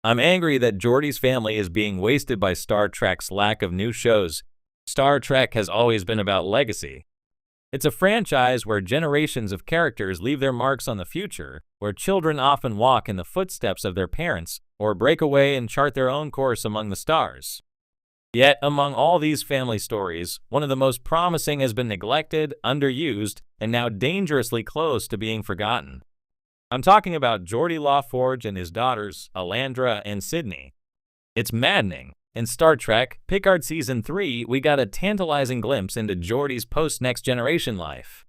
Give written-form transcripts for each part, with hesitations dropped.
I'm angry that Geordi's family is being wasted by Star Trek's lack of new shows. Star Trek has always been about legacy. It's a franchise where generations of characters leave their marks on the future, where children often walk in the footsteps of their parents or break away and chart their own course among the stars. Yet, among all these family stories, one of the most promising has been neglected, underused, and now dangerously close to being forgotten. I'm talking about Geordi LaForge and his daughters, Alandra and Sydney. It's maddening. In Star Trek, Picard Season 3, we got a tantalizing glimpse into Geordi's post-Next Generation life.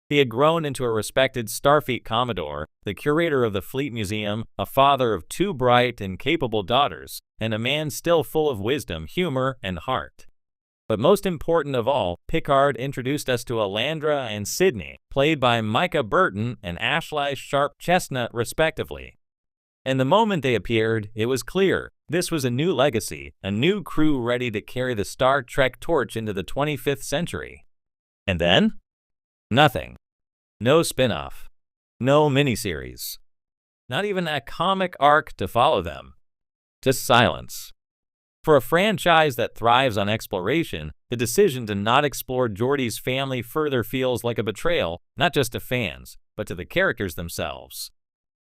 He had grown into a respected Starfleet Commodore, the curator of the Fleet Museum, a father of two bright and capable daughters, and a man still full of wisdom, humor, and heart. But most important of all, Picard introduced us to Alandra and Sydney, played by Micah Burton and Ashley Sharp Chestnut respectively. And the moment they appeared, it was clear this was a new legacy, a new crew ready to carry the Star Trek torch into the 25th century. And then? Nothing. No spin-off. No miniseries. Not even a comic arc to follow them. Just silence. For a franchise that thrives on exploration, the decision to not explore Geordi's family further feels like a betrayal, not just to fans, but to the characters themselves.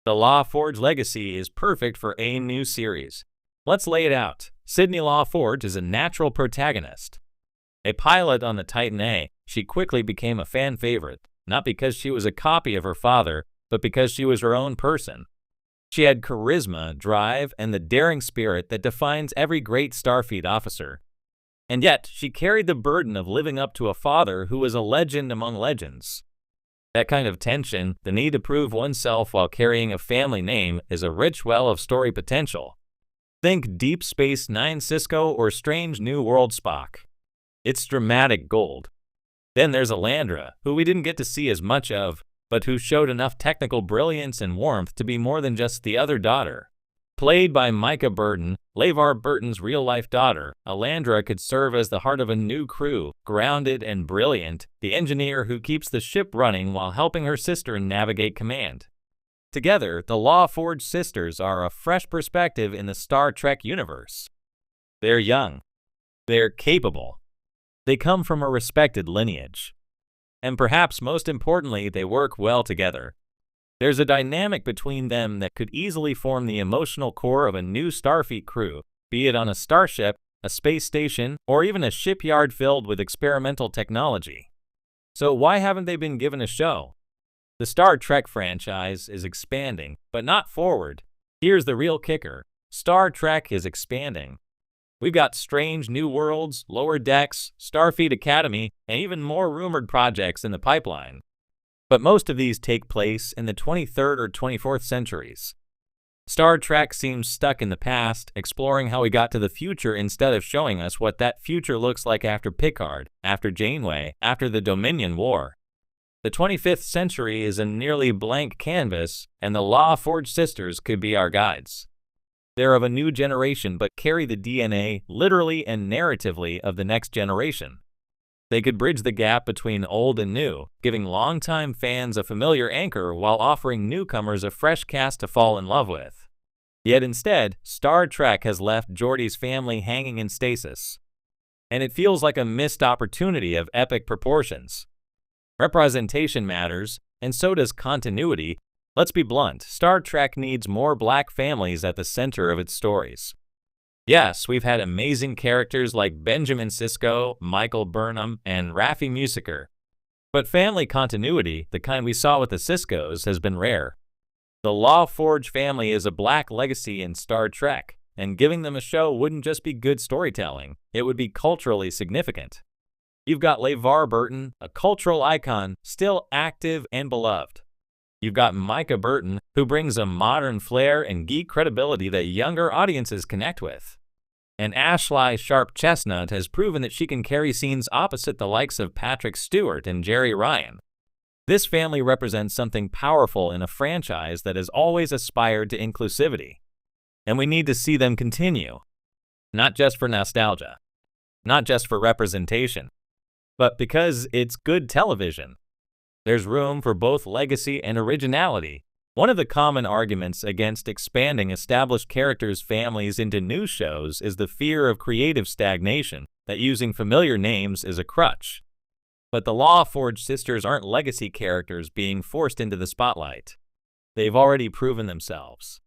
The LaForge legacy is perfect for a new series. Let's lay it out. Sydney LaForge is a natural protagonist. A pilot on the Titan A, she quickly became a fan favorite, not because she was a copy of her father, but because she was her own person. She had charisma, drive, and the daring spirit that defines every great Starfleet officer. And yet, she carried the burden of living up to a father who was a legend among legends. That kind of tension, the need to prove oneself while carrying a family name, is a rich well of story potential. Think Deep Space Nine Sisko or Strange New World Spock. It's dramatic gold. Then there's Alandra, who we didn't get to see as much of, but who showed enough technical brilliance and warmth to be more than just the other daughter. Played by Micah Burton, LeVar Burton's real-life daughter, Alandra could serve as the heart of a new crew, grounded and brilliant, the engineer who keeps the ship running while helping her sister navigate command. Together, the LaForge sisters are a fresh perspective in the Star Trek universe. They're young. They're capable. They come from a respected lineage. And perhaps most importantly, they work well together. There's a dynamic between them that could easily form the emotional core of a new Starfleet crew, be it on a starship, a space station, or even a shipyard filled with experimental technology. So why haven't they been given a show? The Star Trek franchise is expanding, but not forward. Here's the real kicker. Star Trek is expanding. We've got Strange New Worlds, Lower Decks, Starfleet Academy, and even more rumored projects in the pipeline. But most of these take place in the 23rd or 24th centuries. Star Trek seems stuck in the past, exploring how we got to the future instead of showing us what that future looks like after Picard, after Janeway, after the Dominion War. The 25th century is a nearly blank canvas, and the LaForge sisters could be our guides. They're of a new generation but carry the DNA, literally and narratively, of the next generation. They could bridge the gap between old and new, giving longtime fans a familiar anchor while offering newcomers a fresh cast to fall in love with. Yet instead, Star Trek has left Geordi's family hanging in stasis. And it feels like a missed opportunity of epic proportions. Representation matters, and so does continuity. Let's be blunt, Star Trek needs more black families at the center of its stories. Yes, we've had amazing characters like Benjamin Sisko, Michael Burnham, and Raffi Musiker. But family continuity, the kind we saw with the Siskos, has been rare. The LaForge family is a black legacy in Star Trek, and giving them a show wouldn't just be good storytelling, it would be culturally significant. You've got LeVar Burton, a cultural icon, still active and beloved. You've got Micah Burton, who brings a modern flair and geek credibility that younger audiences connect with. And Ashley Sharp Chestnut has proven that she can carry scenes opposite the likes of Patrick Stewart and Jerry Ryan. This family represents something powerful in a franchise that has always aspired to inclusivity. And we need to see them continue. Not just for nostalgia. Not just for representation. But because it's good television. There's room for both legacy and originality, One of the common arguments against expanding established characters' families into new shows is the fear of creative stagnation, that using familiar names is a crutch. But the LaForge sisters aren't legacy characters being forced into the spotlight. They've already proven themselves.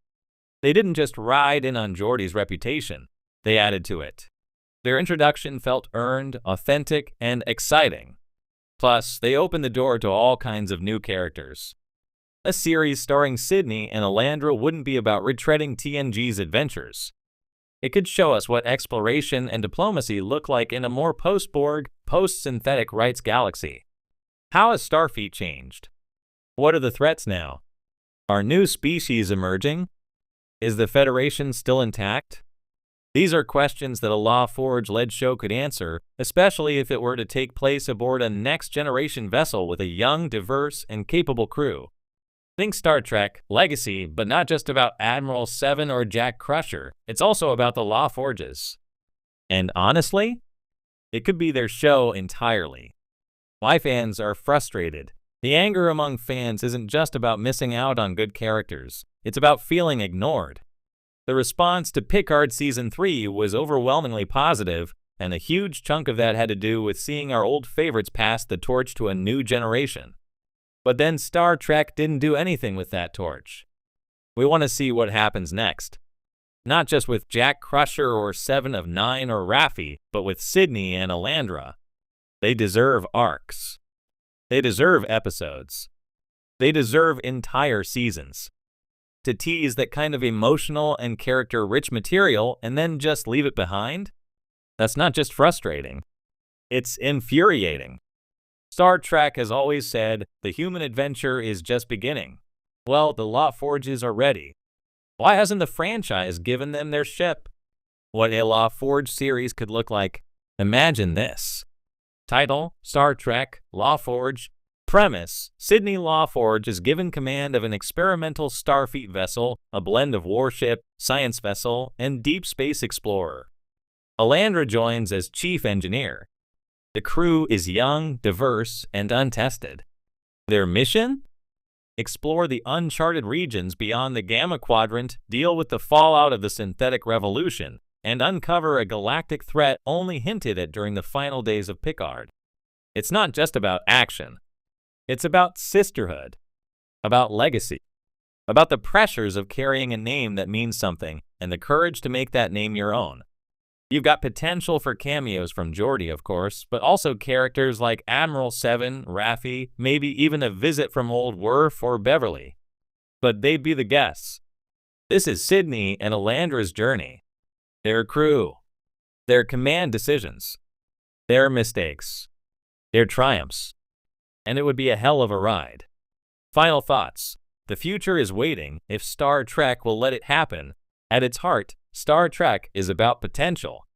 They didn't just ride in on Geordi's reputation, they added to it. Their introduction felt earned, authentic, and exciting. Plus, they opened the door to all kinds of new characters. A series starring Sydney and Alandra wouldn't be about retreading TNG's adventures. It could show us what exploration and diplomacy look like in a more post-Borg, post-synthetic rights galaxy. How has Starfleet changed? What are the threats now? Are new species emerging? Is the Federation still intact? These are questions that a LaForge-led show could answer, especially if it were to take place aboard a next-generation vessel with a young, diverse, and capable crew. Think Star Trek, Legacy, but not just about Admiral Seven or Jack Crusher. It's also about the LaForges. And honestly, it could be their show entirely. Why fans are frustrated. The anger among fans isn't just about missing out on good characters. It's about feeling ignored. The response to Picard Season 3 was overwhelmingly positive, and a huge chunk of that had to do with seeing our old favorites pass the torch to a new generation. But then Star Trek didn't do anything with that torch. We want to see what happens next. Not just with Jack Crusher or Seven of Nine or Raffi, but with Sydney and Alandra. They deserve arcs. They deserve episodes. They deserve entire seasons. To tease that kind of emotional and character-rich material and then just leave it behind? That's not just frustrating. It's infuriating. Star Trek has always said, the human adventure is just beginning. Well, the LaForges are ready. Why hasn't the franchise given them their ship? What a LaForge series could look like. Imagine this. Title, Star Trek, LaForge. Premise, Sydney LaForge is given command of an experimental Starfleet vessel, a blend of warship, science vessel, and deep space explorer. Alandra joins as chief engineer. The crew is young, diverse, and untested. Their mission? Explore the uncharted regions beyond the Gamma Quadrant, deal with the fallout of the synthetic revolution, and uncover a galactic threat only hinted at during the final days of Picard. It's not just about action. It's about sisterhood, about legacy, about the pressures of carrying a name that means something and the courage to make that name your own. You've got potential for cameos from Geordi, of course, but also characters like Admiral Seven, Raffi, maybe even a visit from old Worf or Beverly. But they'd be the guests. This is Sydney and Alandra's journey. Their crew. Their command decisions. Their mistakes. Their triumphs. And it would be a hell of a ride. Final thoughts. The future is waiting if Star Trek will let it happen. At its heart, Star Trek is about potential.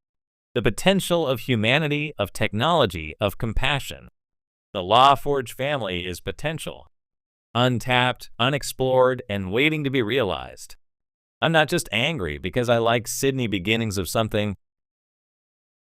The potential of humanity, of technology, of compassion. The LaForge family is potential. Untapped, unexplored, and waiting to be realized. I'm not just angry because I like Sydney beginnings of something.